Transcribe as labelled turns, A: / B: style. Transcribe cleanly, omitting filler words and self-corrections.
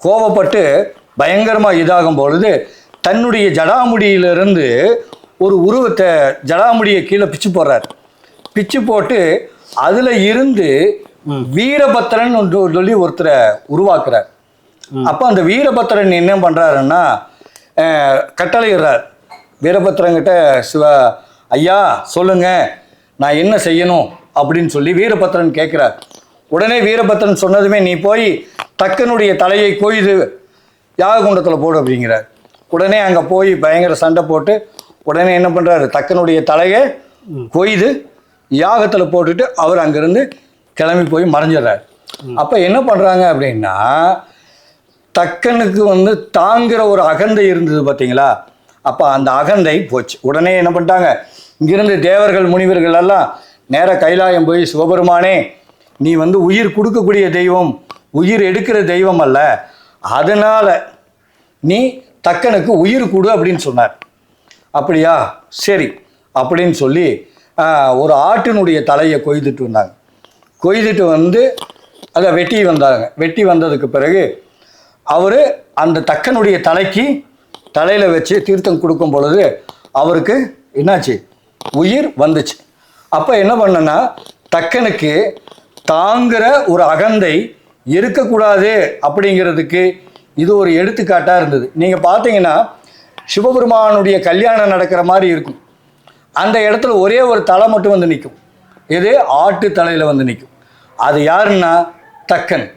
A: கோபப்பட்டு பயங்கரமாக இதாகும் பொழுது தன்னுடைய ஜடாமுடியிலிருந்து ஒரு உருவத்தை ஜடாமுடியை கீழே பிச்சு போடுறார். பிச்சு போட்டு அதில் இருந்து வீரபத்திரன் சொல்லி ஒருத்தரை உருவாக்குறார். அப்போ அந்த வீரபத்திரன் என்ன பண்ணுறாருன்னா கட்டளையிடுறார். வீரபத்திரங்கிட்ட ஐயா சொல்லுங்க நான் என்ன செய்யணும் அப்படின்னு சொல்லி வீரபத்திரன் கேட்குறார். உடனே வீரபத்திரன் சொன்னதுமே நீ போய் தக்கனுடைய தலையை கொய்து யாககுண்டத்தில் போடு அப்படிங்கிறார். உடனே அங்கே போய் பயங்கர சண்டை போட்டு உடனே என்ன பண்ணுறாரு, தக்கனுடைய தலையை கொய்து யாகத்தில் போட்டுட்டு அவர் அங்கேருந்து கிளம்பி போய் மறைஞ்சிடுறார். அப்போ என்ன பண்ணுறாங்க அப்படின்னா தக்கனுக்கு தாங்குகிற ஒரு அகந்தை இருந்தது பார்த்தீங்களா, அப்போ அந்த அகந்தை போச்சு. உடனே என்ன பண்ணிட்டாங்க, இங்கிருந்து தேவர்கள் முனிவர்கள் எல்லாம் நேராக கைலாயம் போய் சிவபெருமானே நீ உயிர் கொடுக்கக்கூடிய தெய்வம், உயிர் எடுக்கிற தெய்வம் அல்ல, அதனால் நீ தக்கனுக்கு உயிர் கொடு அப்படின்னு சொன்னார். அப்படியா சரி அப்படின்னு சொல்லி ஒரு ஆட்டினுடைய தலையை கொய்துட்டு வந்தாங்க. கொய்துட்டு அதை வெட்டி வந்தாங்க. வெட்டி வந்ததுக்கு பிறகு அவர் அந்த தக்கனுடைய தலையில் வச்சு தீர்த்தம் கொடுக்கும் பொழுது அவருக்கு என்னாச்சு, உயிர் வந்துச்சு. அப்போ என்ன பண்ணனா தக்கனுக்கு தாங்குகிற ஒரு அகந்தை இருக்கக்கூடாது அப்படிங்கிறதுக்கு இது ஒரு எடுத்துக்காட்டாக இருந்தது. நீங்கள் பார்த்தீங்கன்னா சிவபெருமானுடைய கல்யாணம் நடக்கிற மாதிரி இருக்கும். அந்த இடத்துல ஒரே ஒரு தலை மட்டும் நிற்கும். இது ஆட்டு தலையில் நிற்கும். அது யாருன்னா தக்கன்.